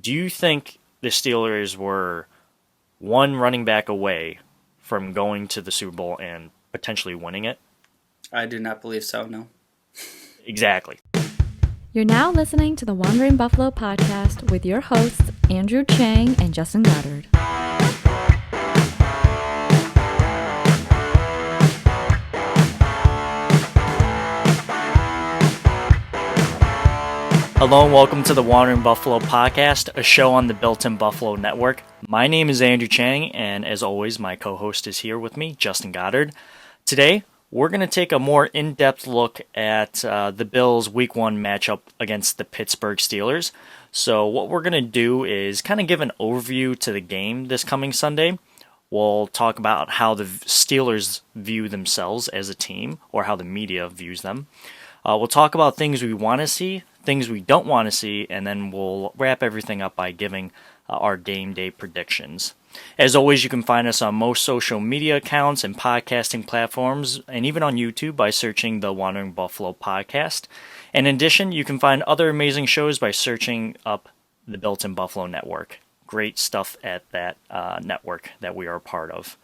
Do you think the Steelers were one running back away from going to the Super Bowl and potentially winning it? I do not believe so, no. Exactly. You're now listening to the Wandering Buffalo podcast with your hosts, Andrew Chang and Justin Goddard. Hello and welcome to the Wandering Buffalo podcast, a show on the Built-in Buffalo Network. My name is Andrew Chang, and as always, my co-host is here with me, Justin Goddard. Today, we're going to take a more in-depth look at the Bills' Week 1 matchup against the Pittsburgh Steelers. So what we're going to do is kind of give an overview to the game this coming Sunday. We'll talk about how the Steelers view themselves as a team, or how the media views them. We'll talk about things we want to see, things we don't want to see, and then we'll wrap everything up by giving our game day predictions. As always, you can find us on most social media accounts and podcasting platforms, and even on YouTube by searching the Wandering Buffalo podcast. In addition, you can find other amazing shows by searching up the Built-in Buffalo Network. Great stuff at that network that we are a part of.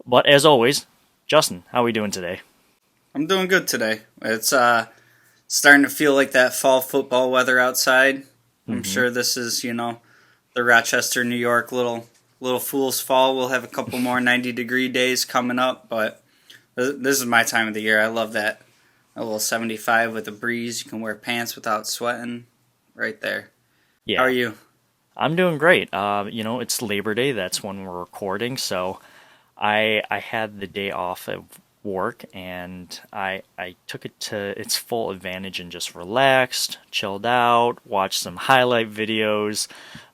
But as always, Justin, how are we doing today? I'm doing good today. It's starting to feel like that fall football weather outside. I'm sure this is, the Rochester, New York little fool's fall. We'll have a couple more 90-degree days coming up, but this is my time of the year. I love that. A little 75 with a breeze. You can wear pants without sweating. Right there. Yeah. How are you? I'm doing great. It's Labor Day. That's when we're recording, so I had the day off of work, and I took it to its full advantage and just relaxed, chilled out, watched some highlight videos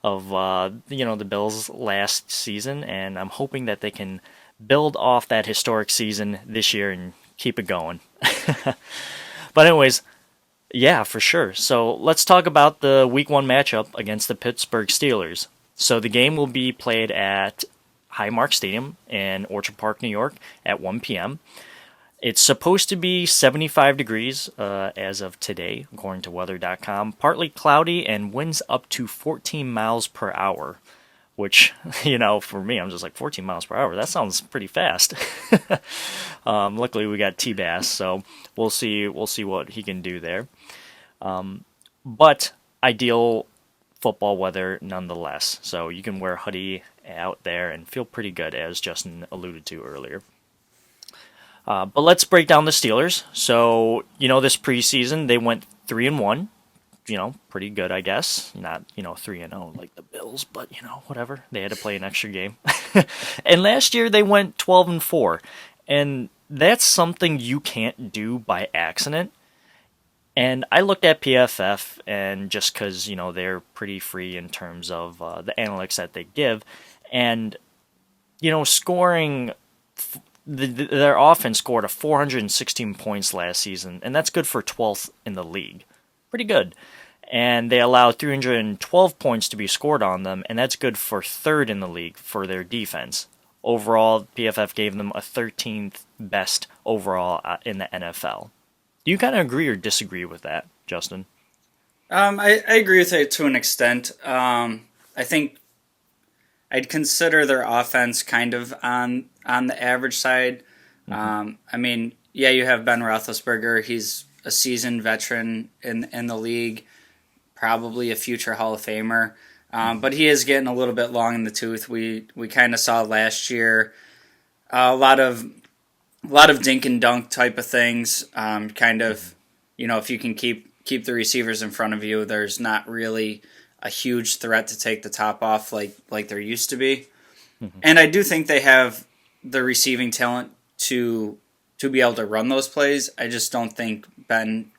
of the Bills last season, and I'm hoping that they can build off that historic season this year and keep it going. But anyways, yeah, for sure. So let's talk about the Week 1 matchup against the Pittsburgh Steelers. So the game will be played at Highmark Stadium in Orchard Park, New York at 1 p.m. It's supposed to be 75 degrees as of today, according to weather.com. Partly cloudy and winds up to 14 miles per hour, which, for me, I'm just like 14 miles per hour. That sounds pretty fast. Luckily, we got T-Bass, so we'll see what he can do there. But ideal football weather nonetheless. So you can wear a hoodie out there and feel pretty good, as Justin alluded to earlier. But let's break down the Steelers. So, this preseason, they went 3-1. Pretty good, I guess. Not, 3-0 like the Bills, but, whatever. They had to play an extra game. And last year, they went 12-4. And that's something you can't do by accident. And I looked at PFF, and just because, they're pretty free in terms of the analytics that they give. And, scoring, their offense scored 416 points last season, and that's good for 12th in the league. Pretty good. And they allowed 312 points to be scored on them, and that's good for 3rd in the league for their defense. Overall, PFF gave them a 13th best overall in the NFL. Do you kind of agree or disagree with that, Justin? I agree with it to an extent. I think I'd consider their offense kind of on the average side. You have Ben Roethlisberger. He's a seasoned veteran in the league, probably a future Hall of Famer. But he is getting a little bit long in the tooth. We kind of saw last year a lot of dink and dunk type of things. If you can keep the receivers in front of you, there's not really a huge threat to take the top off like there used to be. And I do think they have the receiving talent to be able to run those plays. I just don't think Ben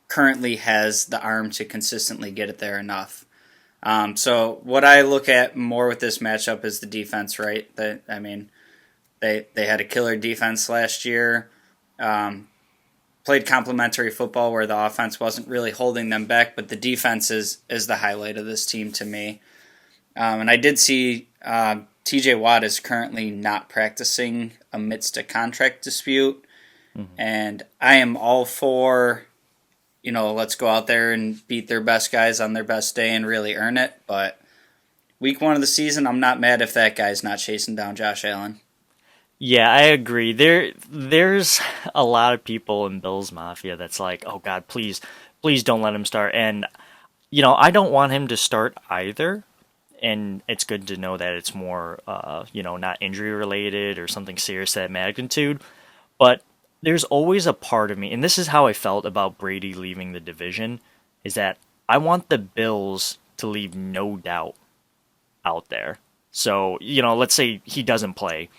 currently has the arm to consistently get it there enough. So what I look at more with this matchup is the defense, right? They had a killer defense last year. Played complementary football where the offense wasn't really holding them back, but the defense is the highlight of this team to me. And I did see TJ Watt is currently not practicing amidst a contract dispute. And I am all for, let's go out there and beat their best guys on their best day and really earn it. But week 1 of the season, I'm not mad if that guy's not chasing down Josh Allen. Yeah, I agree. There's a lot of people in Bills Mafia that's like, oh God, please don't let him start. And I don't want him to start either. And it's good to know that it's more, not injury related or something serious to that magnitude. But there's always a part of me, and this is how I felt about Brady leaving the division, is that I want the Bills to leave no doubt out there. So, let's say he doesn't play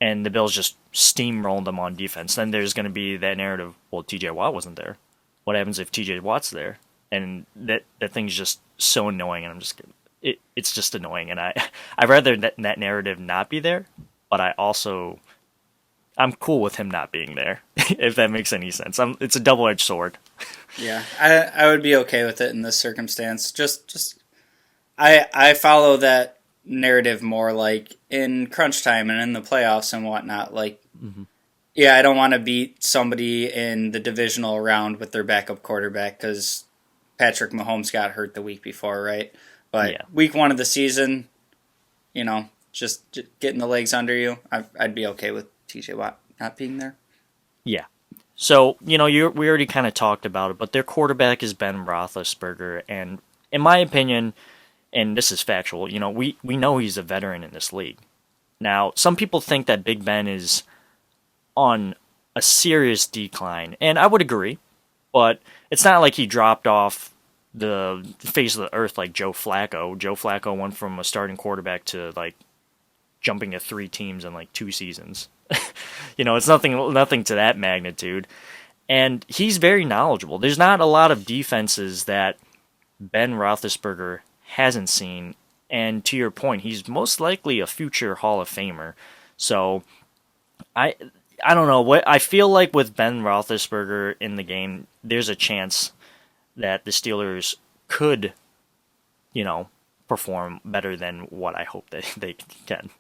and the Bills just steamrolled them on defense. Then there's going to be that narrative, well, TJ Watt wasn't there. What happens if TJ Watt's there? And that thing's just so annoying, and it's just annoying. And I'd rather that narrative not be there, but I'm cool with him not being there, if that makes any sense. It's a double-edged sword. Yeah, I would be okay with it in this circumstance. I follow that narrative more like in crunch time and in the playoffs and whatnot. Like, yeah, I don't want to beat somebody in the divisional round with their backup quarterback because Patrick Mahomes got hurt the week before, right? But Yeah. week 1 of the season, just getting the legs under you, I'd be okay with TJ Watt not being there. Yeah. So, we already kind of talked about it, but their quarterback is Ben Roethlisberger, and in my opinion, and this is factual, we know he's a veteran in this league. Now, some people think that Big Ben is on a serious decline, and I would agree, but it's not like he dropped off the face of the earth like Joe Flacco. Joe Flacco went from a starting quarterback to like jumping to 3 teams in like 2 seasons. It's nothing to that magnitude. And he's very knowledgeable. There's not a lot of defenses that Ben Roethlisberger hasn't seen. And to your point, he's most likely a future Hall of Famer. So I don't know. What I feel like with Ben Roethlisberger in the game, there's a chance that the Steelers could, perform better than what I hope that they can.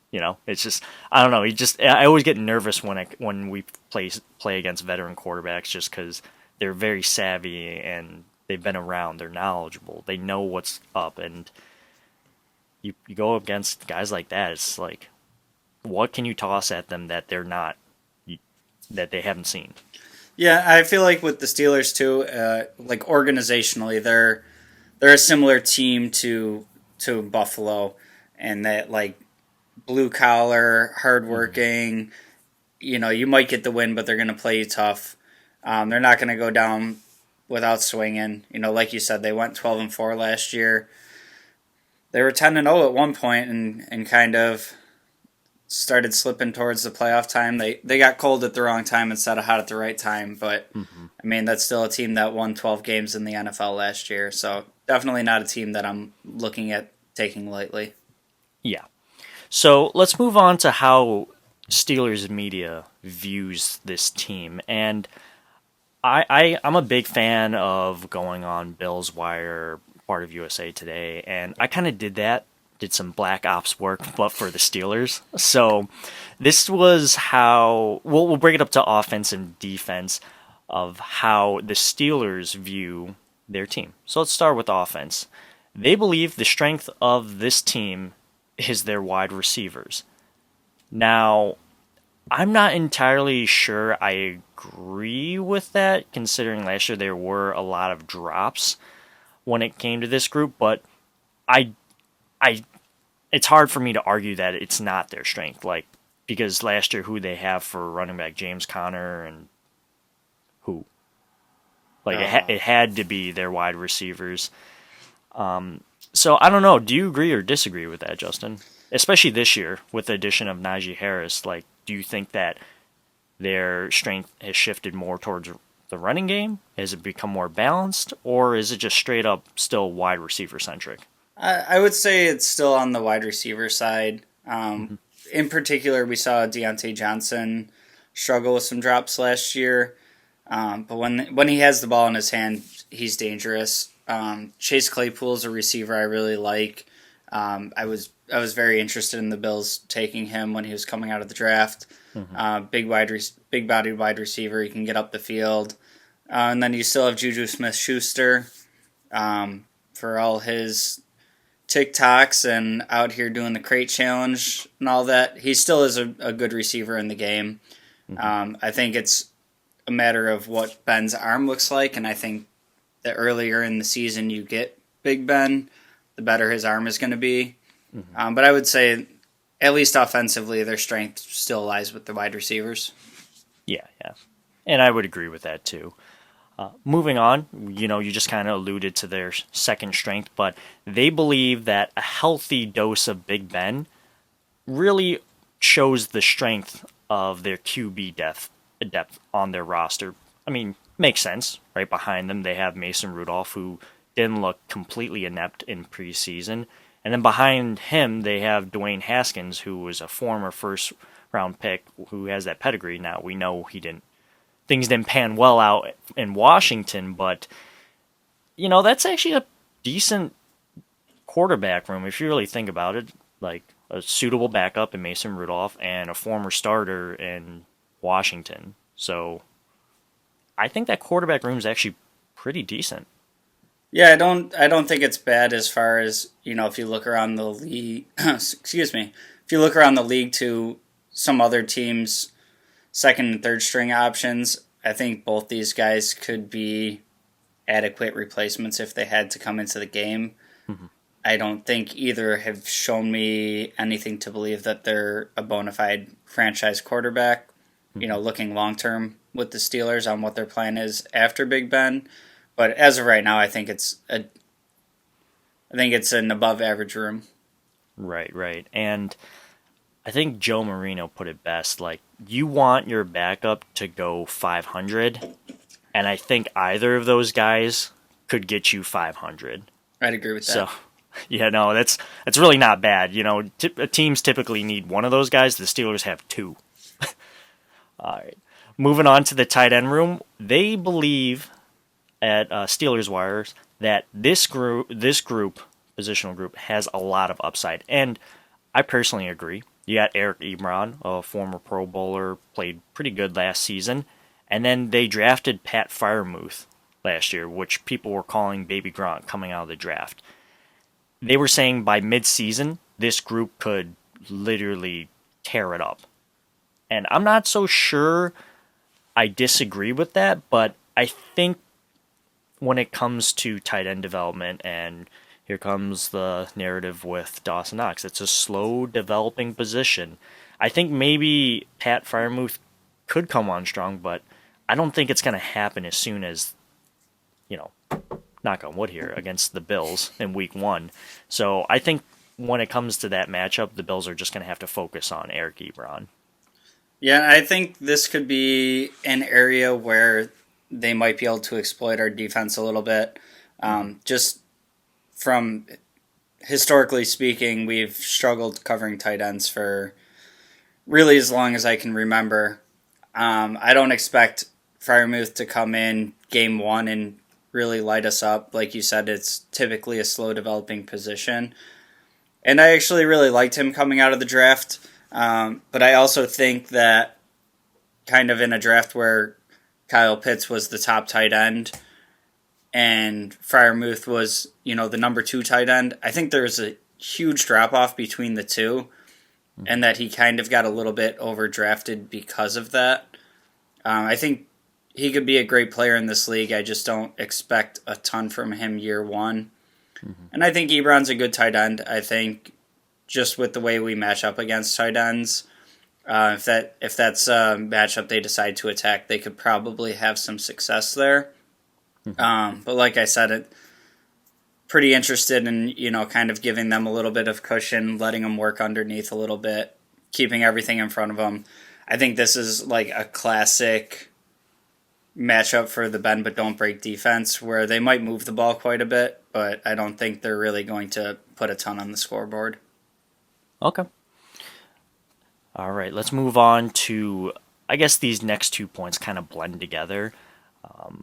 It's just, I don't know. I always get nervous when we play against veteran quarterbacks, just because they're very savvy and they've been around. They're knowledgeable. They know what's up, and you go against guys like that. It's like, what can you toss at them that they're not, that they haven't seen? Yeah, I feel like with the Steelers too, like organizationally, they're a similar team to Buffalo, and that like blue collar, hardworking. You might get the win, but they're going to play you tough. They're not going to go down without swinging. Like you said, they went 12-4 last year. They were 10-0 at one point, and kind of started slipping towards the playoff time. They got cold at the wrong time instead of hot at the right time. But I mean, that's still a team that won 12 games in the NFL last year. So definitely not a team that I'm looking at taking lightly. Yeah. So let's move on to how Steelers media views this team. And I'm a big fan of going on Bill's Wire, part of USA Today, and I kind of did some black ops work, but for the Steelers. So this was how, we'll bring it up to offense and defense of how the Steelers view their team. So let's start with offense. They believe the strength of this team is their wide receivers. Now, I'm not entirely sure I agree with that, considering last year there were a lot of drops when it came to this group, but it's hard for me to argue that it's not their strength, because last year who they have for running back, James Conner, and who? It had to be their wide receivers. So I don't know. Do you agree or disagree with that, Justin? Especially this year with the addition of Najee Harris. Do you think that their strength has shifted more towards the running game? Has it become more balanced, or is it just straight up still wide receiver centric? I would say it's still on the wide receiver side. In particular, we saw Deontay Johnson struggle with some drops last year. But when he has the ball in his hand, he's dangerous. Chase Claypool's a receiver I really like. I was very interested in the Bills taking him when he was coming out of the draft. Big bodied wide receiver. He can get up the field. And then you still have Juju Smith-Schuster for all his TikToks and out here doing the crate challenge and all that, he still is a good receiver in the game. I think it's a matter of what Ben's arm looks like, and I think the earlier in the season you get Big Ben, the better his arm is going to be. But I would say, at least offensively, their strength still lies with the wide receivers. Yeah. And I would agree with that too. Moving on, you just kind of alluded to their second strength, but they believe that a healthy dose of Big Ben really shows the strength of their QB depth on their roster. I mean, makes sense, right? Behind them, they have Mason Rudolph, who didn't look completely inept in preseason. And then behind him, they have Dwayne Haskins, who was a former first-round pick, who has that pedigree. Now, we know things didn't pan well out in Washington, but, that's actually a decent quarterback room, if you really think about it. Like, a suitable backup in Mason Rudolph and a former starter in Washington. So, I think that quarterback room is actually pretty decent. Yeah, I don't think it's bad as far as, if you look around the league, excuse me, if you look around the league to some other teams' second and third string options, I think both these guys could be adequate replacements if they had to come into the game. I don't think either have shown me anything to believe that they're a bona fide franchise quarterback, looking long term with the Steelers on what their plan is after Big Ben. But as of right now, I think it's an above average room. Right. And I think Joe Marino put it best. Like, you want your backup to go 500, and I think either of those guys could get you 500. I'd agree with that. So, that's really not bad. Teams typically need one of those guys. The Steelers have two. All right. Moving on to the tight end room, they believe at Steelers Wires that this positional group, has a lot of upside, and I personally agree. You got Eric Ebron, a former Pro Bowler, played pretty good last season, and then they drafted Pat Freiermuth last year, which people were calling Baby Gronk coming out of the draft. They were saying by mid-season, this group could literally tear it up. And I'm not so sure I disagree with that, but I think when it comes to tight end development, and here comes the narrative with Dawson Knox, it's a slow developing position. I think maybe Pat Freiermuth could come on strong, but I don't think it's going to happen as soon as, knock on wood here, against the Bills in week 1. So I think when it comes to that matchup, the Bills are just going to have to focus on Eric Ebron. Yeah, I think this could be an area where they might be able to exploit our defense a little bit. Just from historically speaking, we've struggled covering tight ends for really as long as I can remember. I don't expect Freiermuth to come in game 1 and really light us up. Like you said, it's typically a slow developing position. And I actually really liked him coming out of the draft. But I also think that kind of in a draft where Kyle Pitts was the top tight end and Freiermuth was, the number 2 tight end, I think there's a huge drop-off between the two, and that he kind of got a little bit overdrafted because of that. I think he could be a great player in this league. I just don't expect a ton from him year 1. And I think Ebron's a good tight end. I think just with the way we match up against tight ends, if that's a matchup they decide to attack, they could probably have some success there. But like I said, pretty interested in, kind of giving them a little bit of cushion, letting them work underneath a little bit, keeping everything in front of them. I think this is like a classic matchup for the bend but don't break defense, where they might move the ball quite a bit, but I don't think they're really going to put a ton on the scoreboard. Okay. All right, let's move on to, I guess these next 2 points kind of blend together.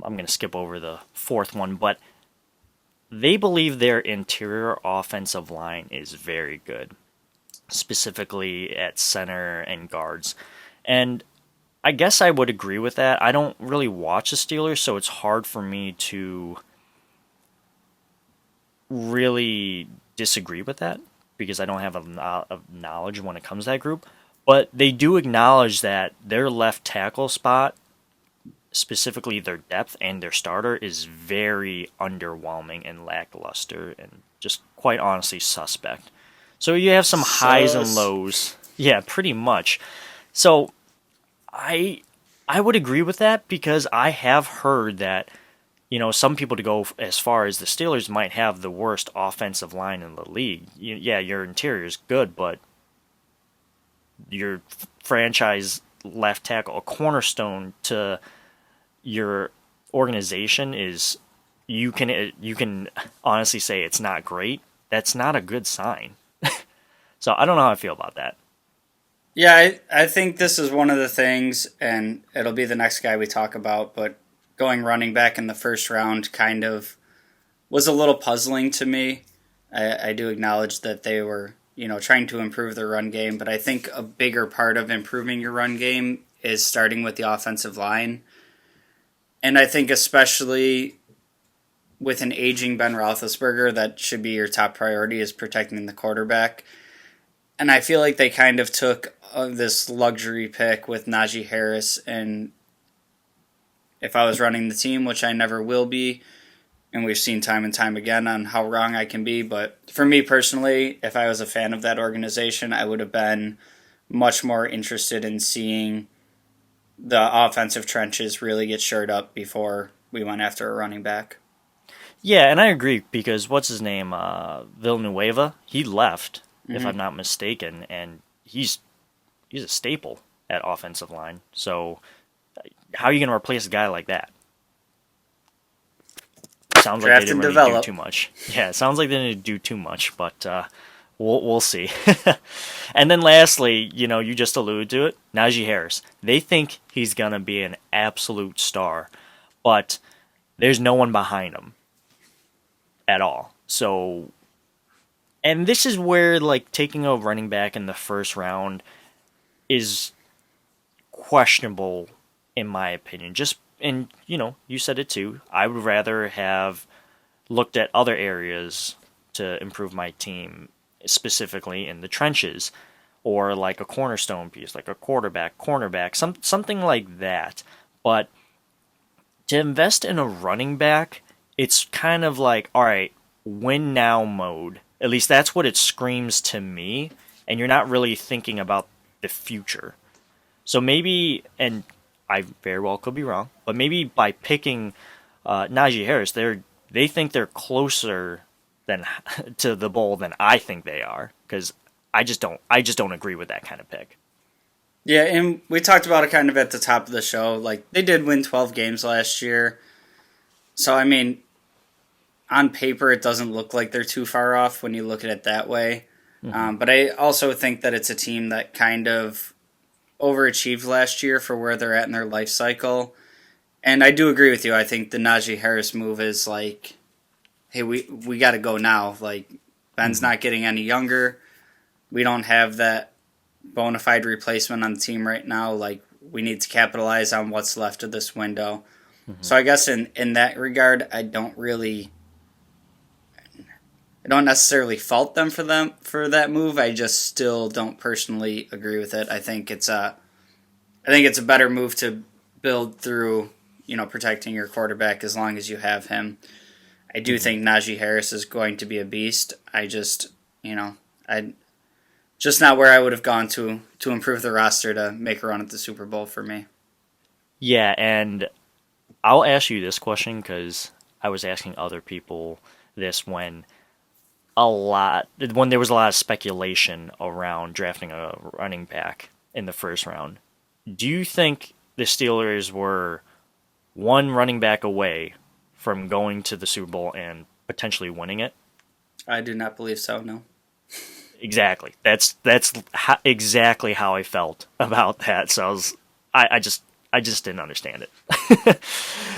I'm going to skip over the fourth one, but they believe their interior offensive line is very good, specifically at center and guards. And I guess I would agree with that. I don't really watch the Steelers, so it's hard for me to really disagree with that because I don't have a knowledge when it comes to that group. But they do acknowledge that their left tackle spot, specifically their depth and their starter, is very underwhelming and lackluster and just quite honestly suspect. So you have some highs and lows. Yeah, pretty much. So I would agree with that because I have heard that, some people to go as far as the Steelers might have the worst offensive line in the league. Yeah, your interior is good, but your franchise left tackle, a cornerstone to your organization, is you can honestly say it's not great. That's not a good sign. So I don't know how I feel about that. Yeah, I think this is one of the things, and it'll be the next guy we talk about, but going running back in the first round kind of was a little puzzling to me. I do acknowledge that they were, trying to improve their run game, but I think a bigger part of improving your run game is starting with the offensive line. And I think especially with an aging Ben Roethlisberger, that should be your top priority, is protecting the quarterback. And I feel like they kind of took this luxury pick with Najee Harris, and if I was running the team, which I never will be, and we've seen time and time again on how wrong I can be, but for me personally, if I was a fan of that organization, I would have been much more interested in seeing the offensive trenches really get shored up before we went after a running back. Yeah, and I agree because what's his name? Villanueva, he left, if I'm not mistaken, and he's a staple at offensive line. So how are you going to replace a guy like that? Sounds like they didn't really do too much. Yeah, it sounds like they didn't do too much, but we'll see. And then lastly, you just alluded to it, Najee Harris. They think he's going to be an absolute star, but there's no one behind him at all. So, and this is where, taking a running back in the first round is questionable, in my opinion. And you said it too. I would rather have looked at other areas to improve my team, specifically in the trenches, or like a cornerstone piece, like a quarterback, cornerback, something like that. But to invest in a running back, it's kind of like, all right, win now mode. At least that's what it screams to me, and you're not really thinking about the future. So maybe, and I very well could be wrong, but maybe by picking Najee Harris, they think they're closer to the bowl than I think they are, because I just don't agree with that kind of pick. Yeah, and we talked about it kind of at the top of the show. Like, they did win 12 games last year. So, I mean, on paper, it doesn't look like they're too far off when you look at it that way. But I also think that it's a team that kind of overachieved last year for where they're at in their life cycle. And I do agree with you. I think the Najee Harris move is like, hey, we got to go now. Like, Ben's not getting any younger. We don't have that bona fide replacement on the team right now. Like, we need to capitalize on what's left of this window. So I guess in that regard, I don't necessarily fault them for that move. I just still don't personally agree with it. I think it's a better move to build through, protecting your quarterback as long as you have him. I do think Najee Harris is going to be a beast. I just, just not where I would have gone to improve the roster to make a run at the Super Bowl for me. Yeah, and I'll ask you this question because I was asking other people this when there was a lot of speculation around drafting a running back in the first round. Do you think the Steelers were one running back away from going to the Super Bowl and potentially winning it? I do not believe so, no. Exactly. That's exactly how I felt about that. So I just didn't understand it.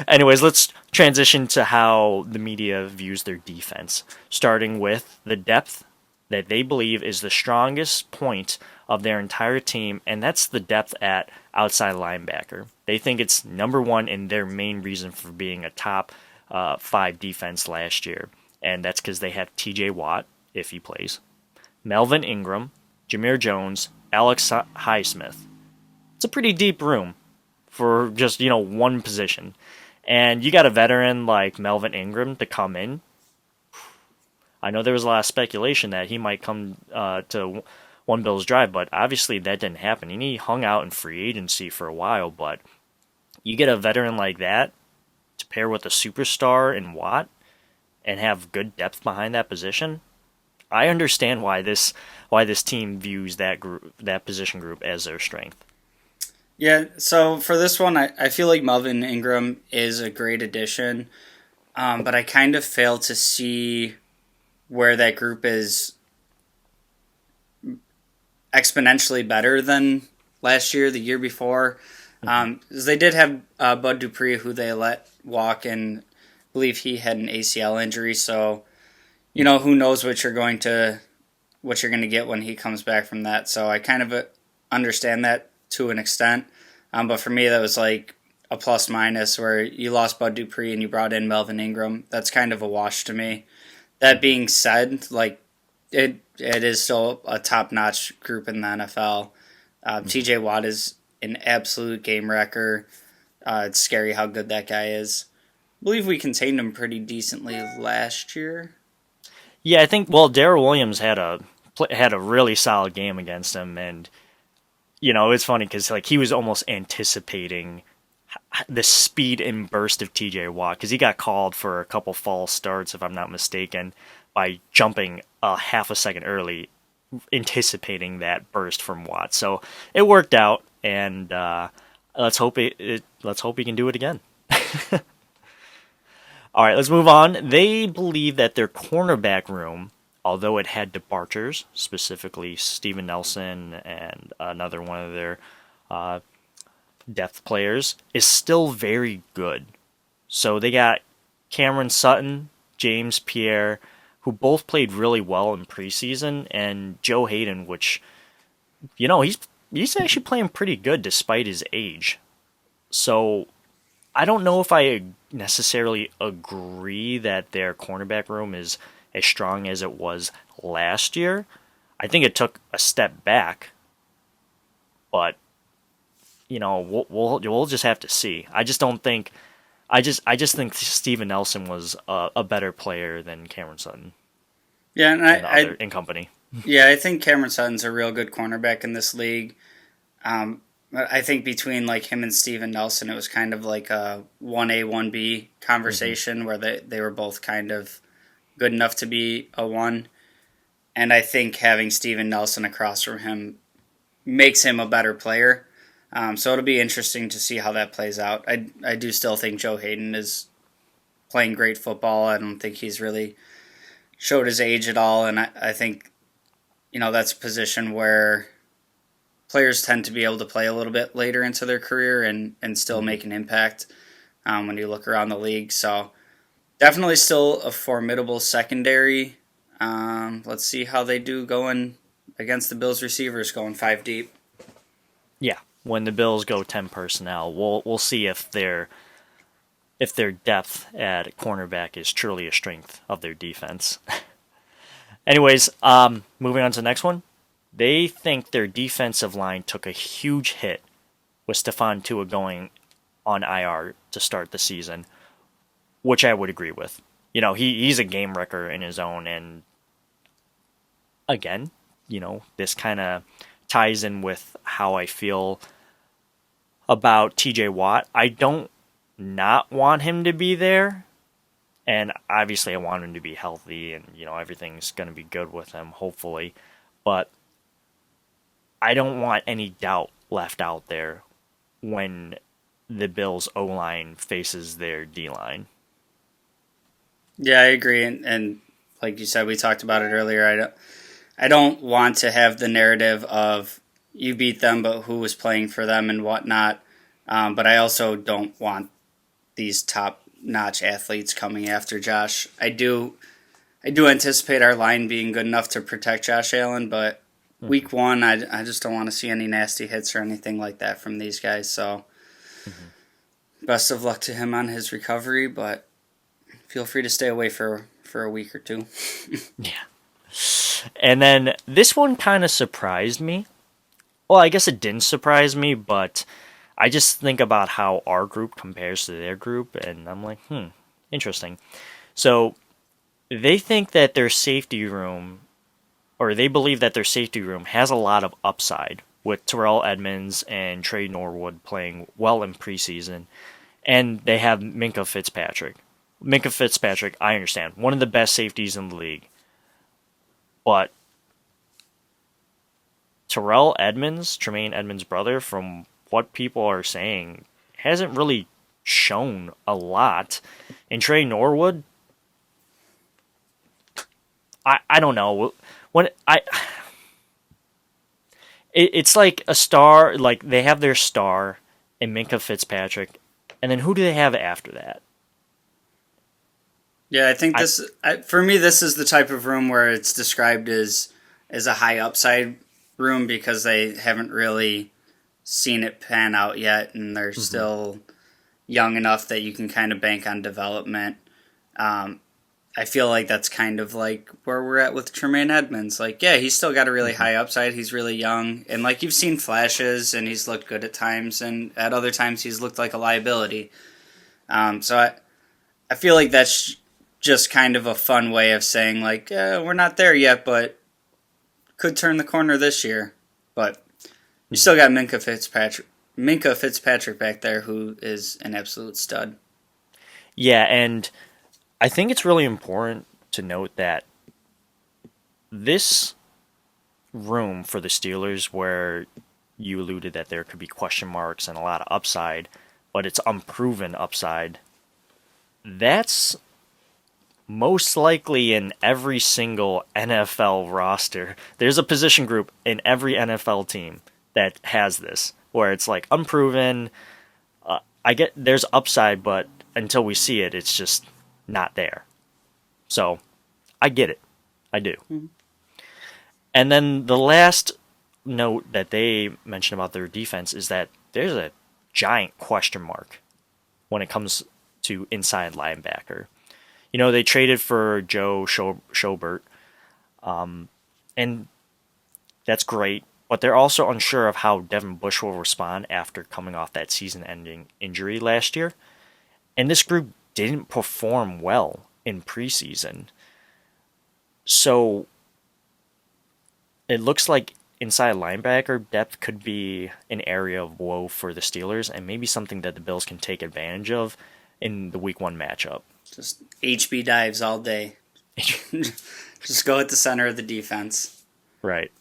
Anyways, let's transition to how the media views their defense, starting with the depth that they believe is the strongest point of their entire team, and that's the depth at outside linebacker. They think it's number one in their main reason for being a top 5 defense last year, and that's because they have T.J. Watt, if he plays, Melvin Ingram, Jameer Jones, Alex Highsmith. It's a pretty deep room for just, one position. And you got a veteran like Melvin Ingram to come in. I know there was a lot of speculation that he might come to one Bills drive, but obviously that didn't happen. And he hung out in free agency for a while, but you get a veteran like that to pair with a superstar in Watt and have good depth behind that position. I understand why this team views that position group as their strength. Yeah, so for this one, I feel like Melvin Ingram is a great addition, but I kind of fail to see where that group is exponentially better than last year, the year before. They did have Bud Dupree, who they let walk, and I believe he had an ACL injury, so who knows what you're going to get when he comes back from that. So I kind of understand that to an extent. But for me, that was like a plus minus where you lost Bud Dupree and you brought in Melvin Ingram. That's kind of a wash to me. That being said, like it is still a top-notch group in the NFL. TJ Watt is an absolute game wrecker. It's scary how good that guy is. I believe we contained him pretty decently last year. Yeah, I think, Darrell Williams had a really solid game against him, and it's funny because he was almost anticipating the speed and burst of TJ Watt because he got called for a couple false starts, if I'm not mistaken, by jumping a half a second early, anticipating that burst from Watt. So it worked out, and let's hope he can do it again. All right, let's move on. They believe that their cornerback room, although it had departures, specifically Steven Nelson and another one of their depth players, is still very good. So they got Cameron Sutton, James Pierre, who both played really well in preseason, and Joe Hayden, which, he's actually playing pretty good despite his age. So I don't know if I necessarily agree that their cornerback room is as strong as it was last year. I think it took a step back, but we'll just have to see. I just think Steven Nelson was a better player than Cameron Sutton. Yeah, and in company. Yeah, I think Cameron Sutton's a real good cornerback in this league. I think between him and Steven Nelson, it was kind of like a 1A, 1B conversation where they were both kind of good enough to be a 1. And I think having Steven Nelson across from him makes him a better player. So it'll be interesting to see how that plays out. I do still think Joe Hayden is playing great football. I don't think he's really showed his age at all. And I think, that's a position where players tend to be able to play a little bit later into their career and still make an impact when you look around the league. So definitely still a formidable secondary. Let's see how they do going against the Bills receivers going 5 deep. Yeah, when the Bills go 10 personnel, we'll see if their depth at cornerback is truly a strength of their defense. Anyways, moving on to the next one. They think their defensive line took a huge hit with Stephon Tua going on IR to start the season, which I would agree with. He's a game wrecker in his own, and again, this kind of ties in with how I feel about TJ Watt. I don't not want him to be there, and obviously I want him to be healthy, and everything's going to be good with him, hopefully, but I don't want any doubt left out there when the Bills' O-line faces their D-line. Yeah, I agree, and like you said, we talked about it earlier. I don't want to have the narrative of you beat them, but who was playing for them and whatnot. But I also don't want these top-notch athletes coming after Josh. I do anticipate our line being good enough to protect Josh Allen, but week 1, I just don't want to see any nasty hits or anything like that from these guys. So best of luck to him on his recovery, but feel free to stay away for a week or 2. Yeah. And then this one kind of surprised me. Well, I guess it didn't surprise me, but I just think about how our group compares to their group, and I'm like, interesting. So they think that their safety room, or they believe that their safety room has a lot of upside with Terrell Edmonds and Trey Norwood playing well in preseason, and they have Minkah Fitzpatrick. Minkah Fitzpatrick, I understand, one of the best safeties in the league, but Terrell Edmonds, Tremaine Edmonds' brother, from what people are saying, hasn't really shown a lot. And Trey Norwood, I don't know. It's like a star, like they have their star in Minkah Fitzpatrick, and then who do they have after that? Yeah, I think for me, this is the type of room where it's described as a high upside room because they haven't really seen it pan out yet, and they're still young enough that you can kind of bank on development. I feel like that's kind of like where we're at with Tremaine Edmonds. Like, yeah, he's still got a really high upside. He's really young, and like you've seen flashes, and he's looked good at times, and at other times he's looked like a liability. So I feel like that's just kind of a fun way of saying like, yeah, we're not there yet, but could turn the corner this year. But you still got Minkah Fitzpatrick back there, who is an absolute stud. Yeah, and I think it's really important to note that this room for the Steelers, where you alluded that there could be question marks and a lot of upside, but it's unproven upside, that's most likely in every single NFL roster. There's a position group in every NFL team that has this, where it's like unproven. I get there's upside, but until we see it, it's just not there. So I get it. I do. Mm-hmm. And then the last note that they mentioned about their defense is that there's a giant question mark when it comes to inside linebacker. You know, they traded for Joe Schobert, and that's great, but they're also unsure of how Devin Bush will respond after coming off that season-ending injury last year. And this group didn't perform well in preseason. So it looks like inside linebacker depth could be an area of woe for the Steelers, and maybe something that the Bills can take advantage of in the Week 1 matchup. Just HB dives all day. Just go at the center of the defense. Right.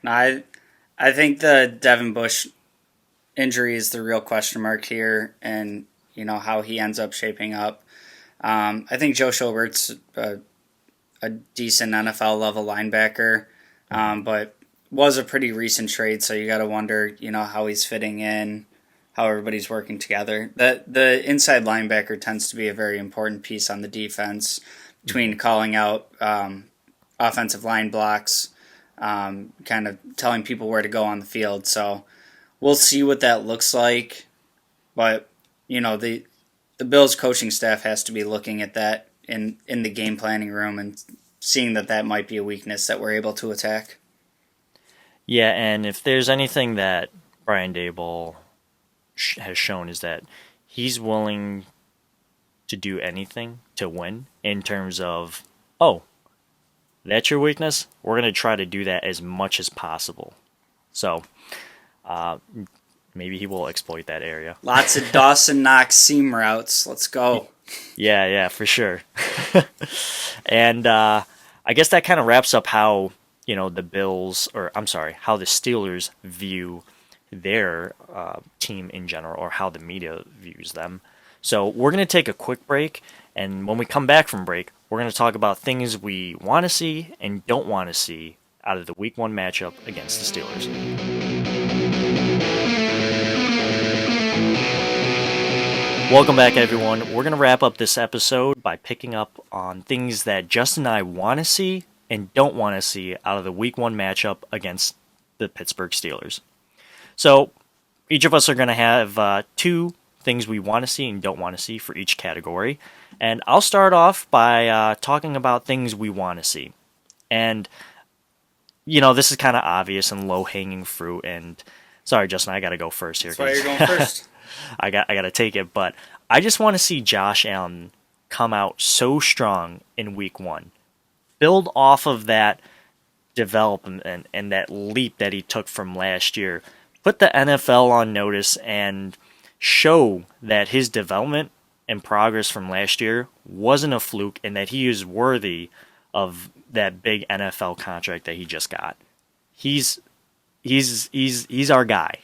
I think the Devin Bush injury is the real question mark here, and you know how he ends up shaping up. I think Joe Schobert's a decent NFL level linebacker, but was a pretty recent trade, so you got to wonder, you know, how he's fitting in, how everybody's working together. The inside linebacker tends to be a very important piece on the defense between calling out offensive line blocks, kind of telling people where to go on the field. So we'll see what that looks like. But, you know, the Bills coaching staff has to be looking at that in the game planning room and seeing that might be a weakness that we're able to attack. Yeah, and if there's anything that Brian Daboll has shown is that he's willing to do anything to win in terms of, oh, that's your weakness? We're going to try to do that as much as possible. So maybe he will exploit that area. Lots of Dawson Knox seam routes. Let's go. Yeah, for sure. And I guess that kind of wraps up how, you know, how the Steelers view their team in general, or how the media views them. So we're going to take a quick break, and when we come back from break, we're going to talk about things we want to see and don't want to see out of the Week 1 matchup against the Steelers. Welcome back, everyone. We're going to wrap up this episode by picking up on things that Justin and I want to see and don't want to see out of the Week 1 matchup against the Pittsburgh Steelers. So each of us are going to have 2 things we want to see and don't want to see for each category. And I'll start off by talking about things we want to see. And, this is kind of obvious and low-hanging fruit. And sorry, Justin, I got to go first here. That's why you're going first. I got to take it. But I just want to see Josh Allen come out so strong in week 1. Build off of that development and that leap that he took from last year. Put the NFL on notice and show that his development and progress from last year wasn't a fluke and that he is worthy of that big NFL contract that he just got. He's our guy.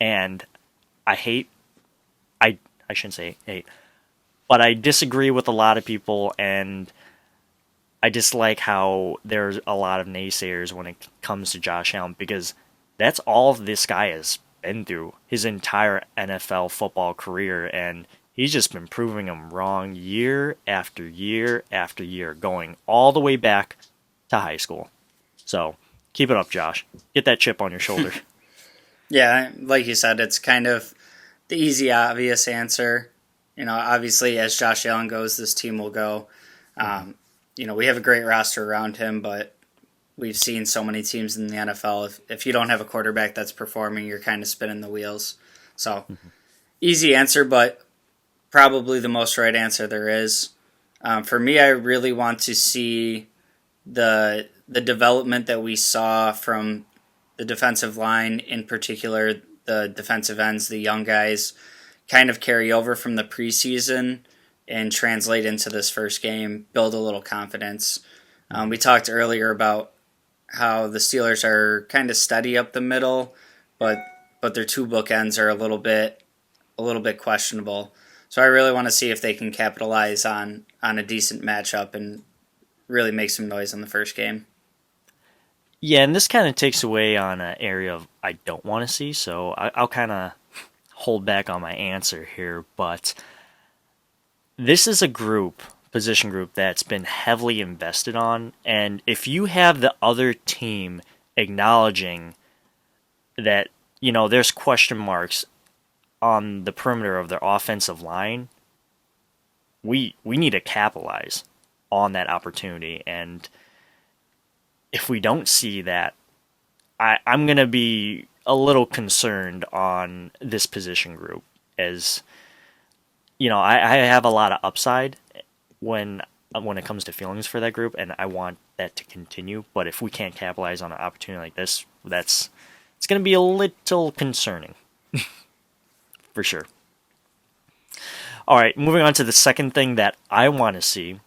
And I shouldn't say hate, but I disagree with a lot of people, and I dislike how there's a lot of naysayers when it comes to Josh Allen, because that's all this guy has been through his entire NFL football career, and he's just been proving them wrong year after year after year, going all the way back to high school. So keep it up, Josh. Get that chip on your shoulder. Yeah, like you said, it's kind of the easy, obvious answer. Obviously, as Josh Allen goes, this team will go. We have a great roster around him, but we've seen so many teams in the NFL. If you don't have a quarterback that's performing, you're kind of spinning the wheels. So, easy answer, but probably the most right answer there is. For me, I really want to see the development that we saw from the defensive line, in particular the defensive ends, the young guys, kind of carry over from the preseason and translate into this first game, build a little confidence. We talked earlier about how the Steelers are kind of steady up the middle, but their two bookends are a little bit questionable. So I really want to see if they can capitalize on a decent matchup and really make some noise in the first game. Yeah, and this kind of takes away on an area of I don't want to see, so I'll kind of hold back on my answer here, but this is a position group that's been heavily invested on, and if you have the other team acknowledging that, there's question marks on the perimeter of their offensive line, we need to capitalize on that opportunity, and if we don't see that, I'm going to be a little concerned on this position group, as I have a lot of upside when it comes to feelings for that group, and I want that to continue. But if we can't capitalize on an opportunity like this, it's going to be a little concerning, for sure. All right, moving on to the second thing that I want to see.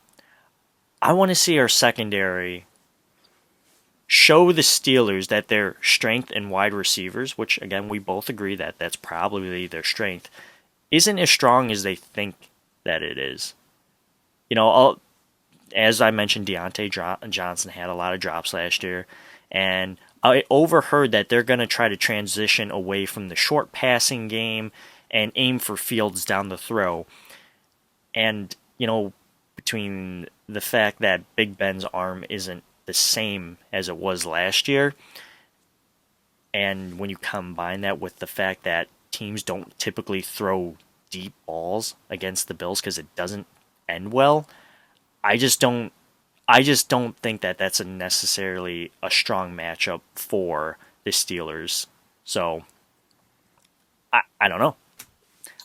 I want to see our secondary show the Steelers that their strength in wide receivers, which again we both agree that that's probably their strength, isn't as strong as they think that it is. As I mentioned, Deontay Johnson had a lot of drops last year, and I overheard that they're going to try to transition away from the short passing game and aim for fields down the throw. And, between the fact that Big Ben's arm isn't the same as it was last year, and when you combine that with the fact that teams don't typically throw deep balls against the Bills because it doesn't end well, I just don't think that that's necessarily a strong matchup for the Steelers. So I don't know.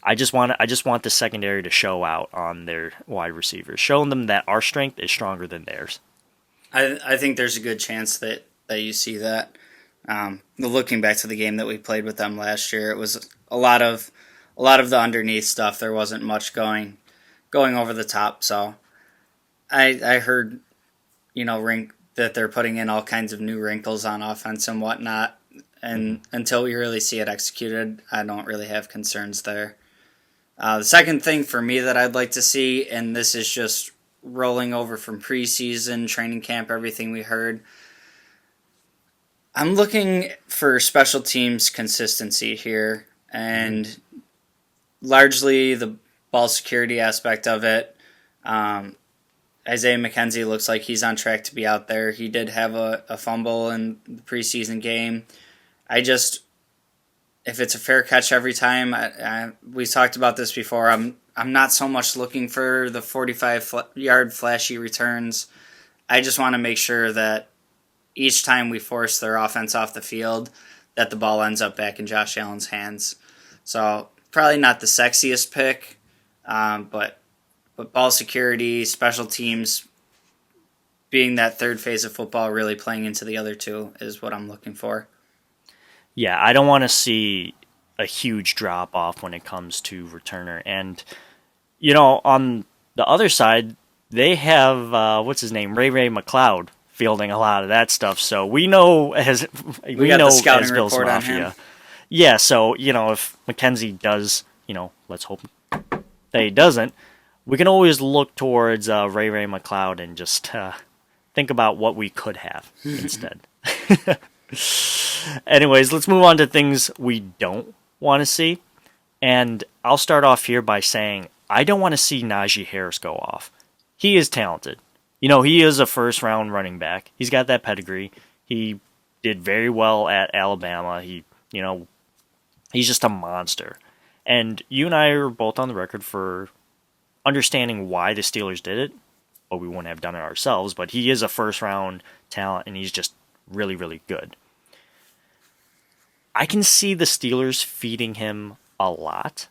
I just want the secondary to show out on their wide receivers, showing them that our strength is stronger than theirs. I think there's a good chance that you see that. Looking back to the game that we played with them last year, it was a lot of the underneath stuff. There wasn't much going over the top. So I heard, that they're putting in all kinds of new wrinkles on offense and whatnot. And until we really see it executed, I don't really have concerns there. The second thing for me that I'd like to see, and this is just rolling over from preseason, training camp, everything we heard, I'm looking for special teams consistency here, and largely the ball security aspect of it. Isaiah McKenzie looks like he's on track to be out there. He did have a fumble in the preseason game. If it's a fair catch every time, we talked about this before. I'm not so much looking for the 45-yard flashy returns. I just want to make sure that each time we force their offense off the field, that the ball ends up back in Josh Allen's hands. So probably not the sexiest pick, but ball security, special teams, being that third phase of football, really playing into the other two is what I'm looking for. Yeah, I don't want to see a huge drop off when it comes to returner. And, on the other side, they have, what's his name, Ray McLeod fielding a lot of that stuff. So we know as the scouting Bills report Mafia. on him. Yeah, so, if McKenzie does, let's hope that he doesn't, we can always look towards Ray McLeod and just think about what we could have instead. Anyways, let's move on to things we don't want to see. And I'll start off here by saying I don't want to see Najee Harris go off. He is talented. He is a first-round running back. He's got that pedigree. He did very well at Alabama. He's just a monster. And you and I are both on the record for understanding why the Steelers did it, but we wouldn't have done it ourselves. But he is a first-round talent, and he's just really, really good. I can see the Steelers feeding him a lot,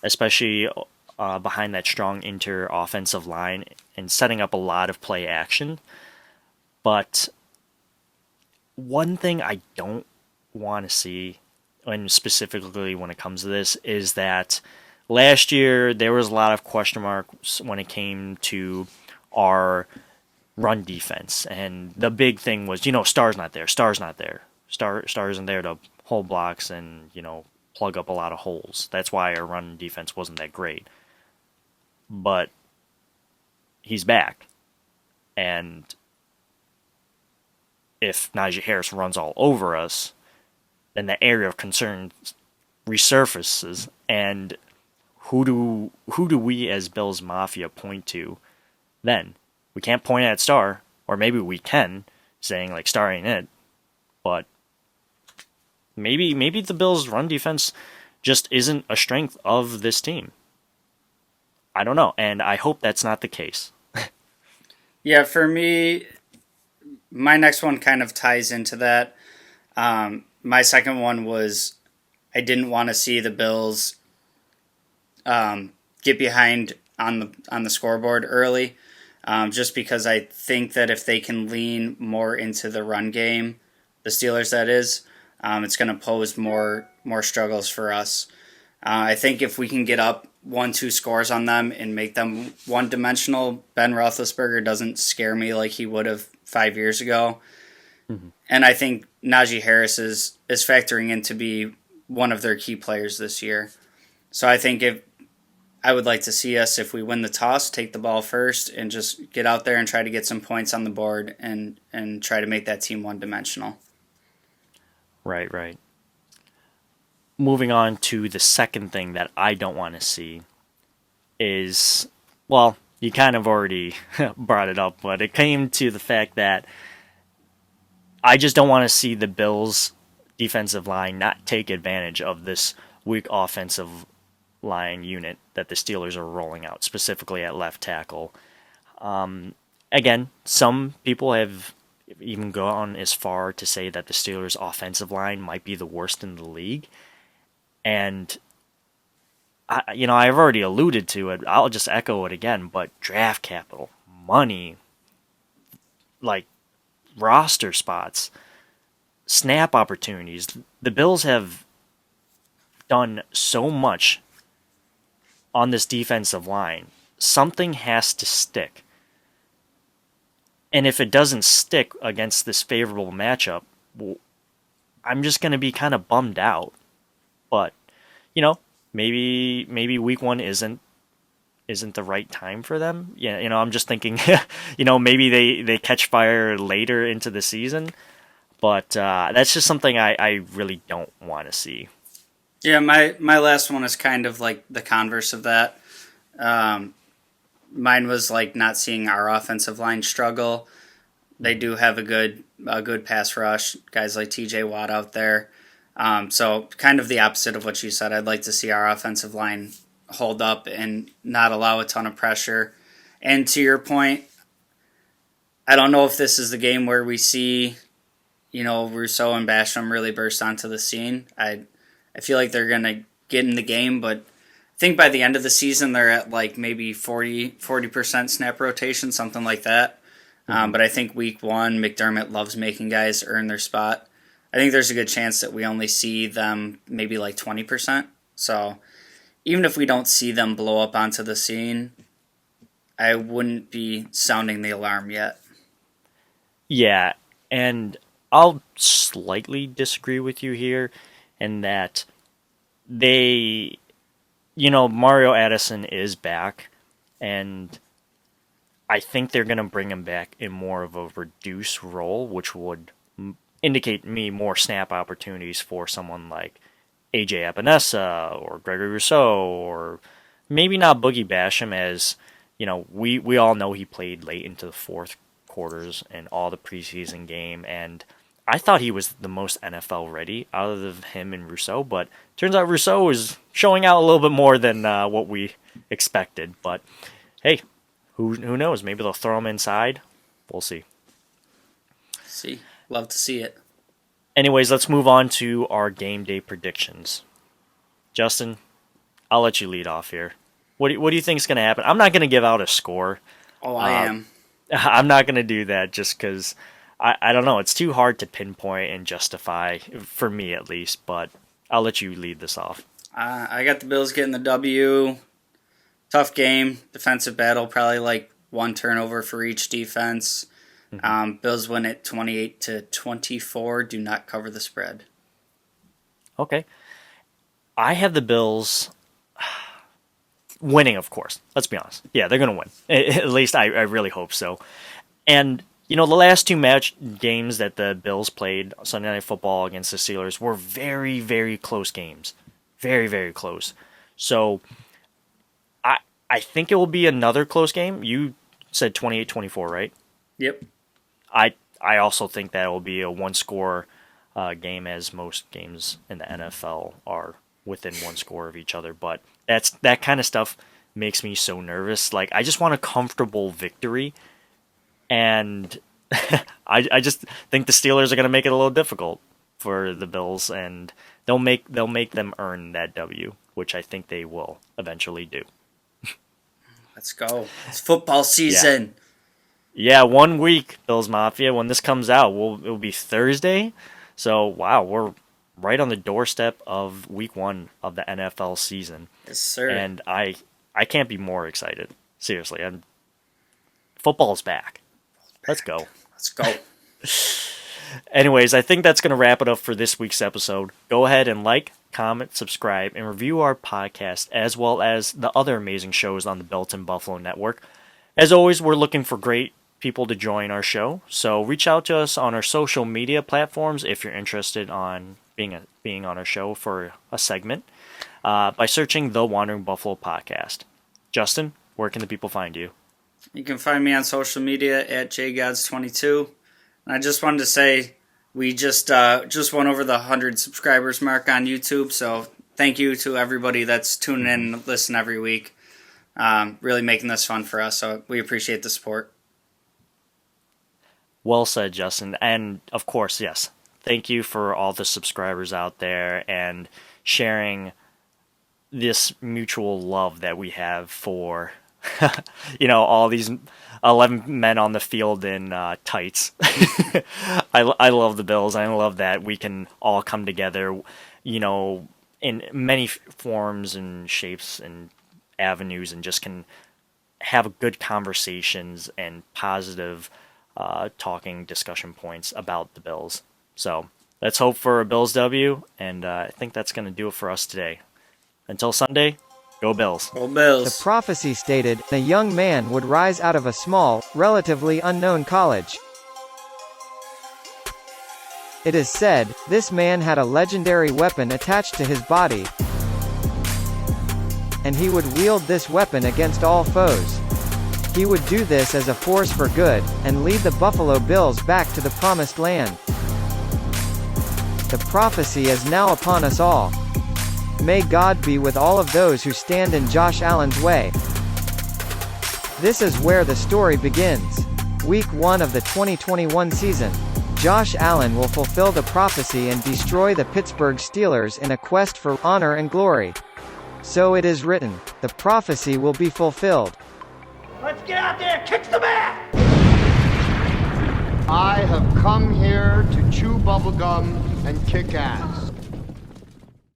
especially behind that strong offensive line and setting up a lot of play action. But one thing I don't want to see, and specifically when it comes to this, is that last year there was a lot of question marks when it came to our run defense. And the big thing was, Star's not there. Star isn't there to hold blocks and, plug up a lot of holes. That's why our run defense wasn't that great. But he's back. And if Najee Harris runs all over us, then the area of concern resurfaces. And who do we as Bills Mafia point to then? We can't point at Star, or maybe we can, saying like Star ain't it. But maybe the Bills' run defense just isn't a strength of this team. I don't know, and I hope that's not the case. Yeah, for me, my next one kind of ties into that. My second one was I didn't want to see the Bills get behind on the scoreboard early, just because I think that if they can lean more into the run game, the Steelers that is, it's going to pose more struggles for us. I think if we can get up 1-2 scores on them and make them one-dimensional, Ben Roethlisberger doesn't scare me like he would have 5 years ago. Mm-hmm. And I think Najee Harris is factoring in to be one of their key players this year. So I think I would like to see us, if we win the toss, take the ball first and just get out there and try to get some points on the board and try to make that team one-dimensional. Right. Moving on to the second thing that I don't want to see is, well, you kind of already brought it up, but it came to the fact that I just don't want to see the Bills' defensive line not take advantage of this weak offensive line unit that the Steelers are rolling out, specifically at left tackle. Again, some people have even gone as far to say that the Steelers' offensive line might be the worst in the league. And, I've already alluded to it. I'll just echo it again, but draft capital, money, like roster spots, snap opportunities. The Bills have done so much on this defensive line. Something has to stick. And if it doesn't stick against this favorable matchup, I'm just going to be kind of bummed out. But, maybe week one isn't the right time for them. Yeah, I'm just thinking, maybe they catch fire later into the season. But that's just something I really don't want to see. Yeah, my last one is kind of like the converse of that. Mine was like not seeing our offensive line struggle. They do have a good pass rush, guys like TJ Watt out there. So kind of the opposite of what you said. I'd like to see our offensive line hold up and not allow a ton of pressure. And to your point, I don't know if this is the game where we see Rousseau and Basham really burst onto the scene. I feel like they're going to get in the game, but I think by the end of the season they're at like maybe 40% snap rotation, something like that. But I think week one, McDermott loves making guys earn their spot. I think there's a good chance that we only see them maybe like 20%. So even if we don't see them blow up onto the scene, I wouldn't be sounding the alarm yet. Yeah, and I'll slightly disagree with you here in that Mario Addison is back, and I think they're going to bring him back in more of a reduced role, which would indicate me more snap opportunities for someone like AJ Epinesa or Gregory Rousseau, or maybe not Boogie Basham, as we all know he played late into the fourth quarters in all the preseason game, and I thought he was the most NFL ready out of him and Rousseau, but turns out Rousseau is showing out a little bit more than what we expected. But hey, who knows? Maybe they'll throw him inside. We'll see. Love to see it. Anyways, let's move on to our game day predictions. Justin, I'll let you lead off here. What do you think is going to happen? I'm not going to give out a score. Oh, I am. I'm not going to do that just because I don't know. It's too hard to pinpoint and justify, for me at least, but I'll let you lead this off. I got the Bills getting the W. Tough game. Defensive battle. Probably like one turnover for each defense. Mm-hmm. Bills win it 28-24. Do not cover the spread. Okay. I have the Bills winning, of course. Let's be honest. Yeah, they're going to win. At least I really hope so. And, the last two games that the Bills played, Sunday Night Football against the Steelers, were very, very close games. Very, very close. So, I think it will be another close game. You said 28-24, right? Yep. I also think that will be a one-score game, as most games in the NFL are within one score of each other. But that kind of stuff makes me so nervous. Like, I just want a comfortable victory, and I just think the Steelers are going to make it a little difficult for the Bills, and they'll make them earn that W, which I think they will eventually do. Let's go. It's football season. Yeah, 1 week, Bills Mafia. When this comes out, it'll be Thursday. So, wow, we're right on the doorstep of week 1 of the NFL season. Yes, sir. And I can't be more excited. Seriously, football's back. Let's go. Let's go. Anyways, I think that's going to wrap it up for this week's episode. Go ahead and like, comment, subscribe, and review our podcast, as well as the other amazing shows on the Built in Buffalo Network. As always, we're looking for great people to join our show, so reach out to us on our social media platforms if you're interested on being on our show for a segment by searching the Wandering Buffalo Podcast. Justin, where can the people find you? You can find me on social media at jgods22. And I just wanted to say we just went over the 100 subscribers mark on YouTube, so thank you to everybody that's tuning in and listen every week. Really making this fun for us, so we appreciate the support. Well said, Justin. And of course, yes, thank you for all the subscribers out there and sharing this mutual love that we have for, all these 11 men on the field in tights. I love the Bills. I love that we can all come together, in many forms and shapes and avenues, and just can have good conversations and positive talking discussion points about the Bills. So let's hope for a Bills W, and I think that's going to do it for us today. Until Sunday, go Bills. Go Bills. The prophecy stated a young man would rise out of a small, relatively unknown college. It is said, this man had a legendary weapon attached to his body, and he would wield this weapon against all foes. He would do this as a force for good, and lead the Buffalo Bills back to the promised land. The prophecy is now upon us all. May God be with all of those who stand in Josh Allen's way. This is where the story begins. Week 1 of the 2021 season. Josh Allen will fulfill the prophecy and destroy the Pittsburgh Steelers in a quest for honor and glory. So it is written, the prophecy will be fulfilled. Let's get out there, kick some ass! I have come here to chew bubblegum and kick ass.